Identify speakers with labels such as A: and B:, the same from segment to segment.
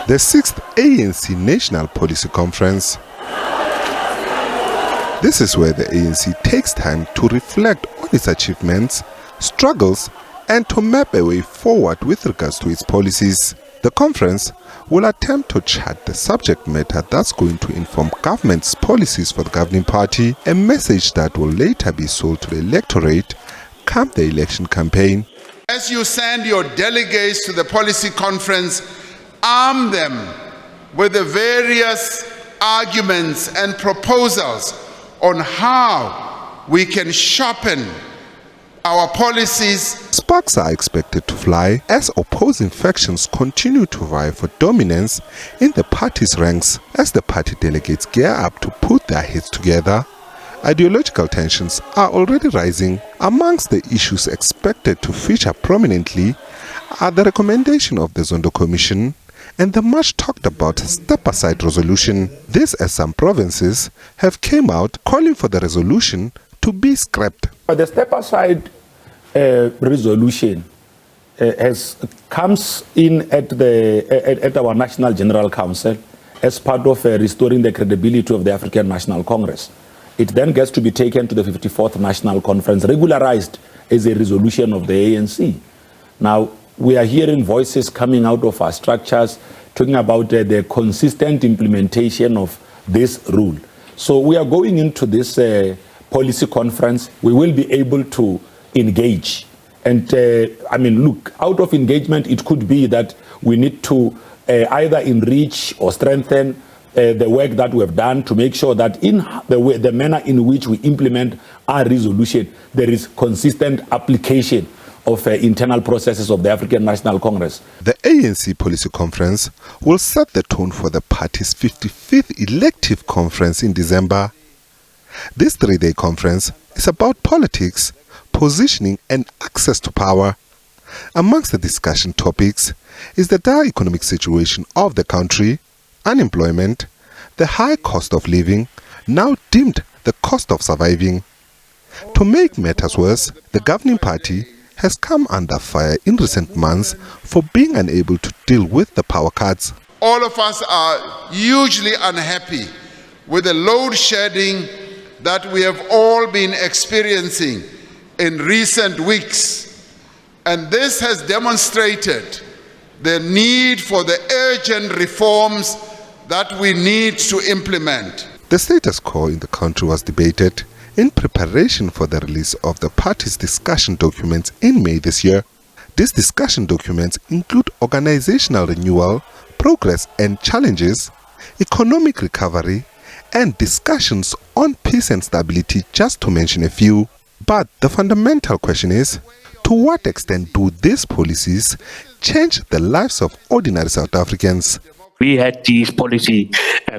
A: The 6th ANC National Policy Conference. This is where the ANC takes time to reflect on its achievements, struggles, and to map a way forward with regards to its policies. The conference will attempt to chart the subject matter that's going to inform government's policies for the governing party, a message that will later be sold to the electorate come the election campaign.
B: As you send your delegates to the policy conference, arm them with the various arguments and proposals on how we can sharpen our policies.
A: Sparks are expected to fly as opposing factions continue to vie for dominance in the party's ranks. As the party delegates gear up to put their heads together, ideological tensions are already rising. Amongst the issues expected to feature prominently are the recommendation of the Zondo Commission and the much talked about step-aside resolution. This as some provinces have came out calling for the resolution to be scrapped.
C: The step-aside resolution comes in at our National General Council as part of restoring the credibility of the African National Congress. It then gets to be taken to the 54th National Conference, regularized as a resolution of the ANC. Now, we are hearing voices coming out of our structures talking about the consistent implementation of this rule. So we are going into this policy conference. We will be able to engage. And look, out of engagement, it could be that we need to either enrich or strengthen the work that we have done to make sure that in the manner in which we implement our resolution, there is consistent application of internal processes of the African National Congress.
A: The ANC Policy Conference will set the tone for the party's 55th elective conference in December. This three-day conference is about politics, positioning and access to power. Amongst the discussion topics is the dire economic situation of the country, unemployment, the high cost of living, now deemed the cost of surviving. To make matters worse, the governing party has come under fire in recent months for being unable to deal with the power cuts.
B: All of us are hugely unhappy with the load shedding that we have all been experiencing in recent weeks. And this has demonstrated the need for the urgent reforms that we need to implement.
A: The status quo in the country was debated in preparation for the release of the party's discussion documents in May this year. These discussion documents include organizational renewal, progress and challenges, economic recovery, and discussions on peace and stability, just to mention a few. But the fundamental question is, to what extent do these policies change the lives of ordinary South Africans?
D: We had this policy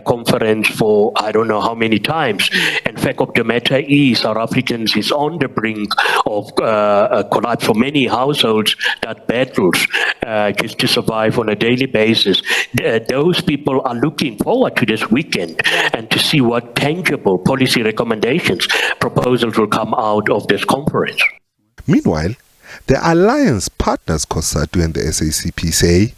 D: conference for I don't know how many times. And fact of the matter is, South Africans is on the brink of a collapse for many households that battles just to survive on a daily basis. Those people are looking forward to this weekend and to see what tangible policy recommendations, proposals will come out of this conference.
A: Meanwhile, the alliance partners COSATU and the SABC say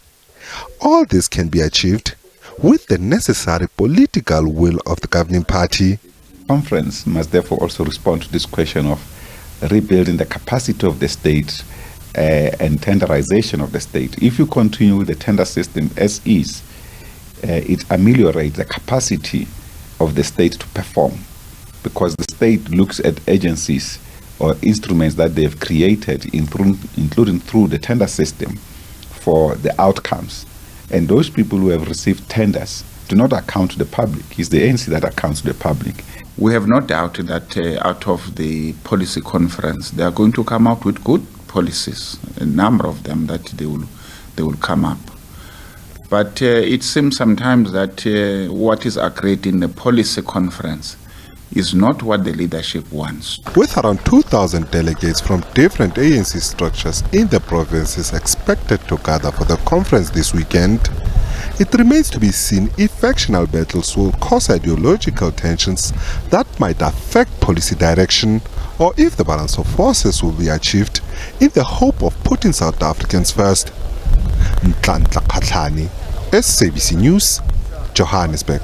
A: all this can be achieved with the necessary political will of the governing party.
E: Conference must therefore also respond to this question of rebuilding the capacity of the state and tenderization of the state. If you continue the tender system as is, it ameliorates the capacity of the state to perform, because the state looks at agencies or instruments that they've created, including through the tender system, for the outcomes. And those people who have received tenders do not account to the public. It's the ANC that accounts to the public.
B: We have no doubt that out of the policy conference, they are going to come up with good policies, a number of them that they will come up. But it seems sometimes that what is agreed in the policy conference is not what the leadership wants.
A: With around 2,000 delegates from different ANC structures in the provinces expected to gather for the conference this weekend, it remains to be seen if factional battles will cause ideological tensions that might affect policy direction, or if the balance of forces will be achieved in the hope of putting South Africans first. Mtlanhla Khatlani, SABC News, Johannesburg.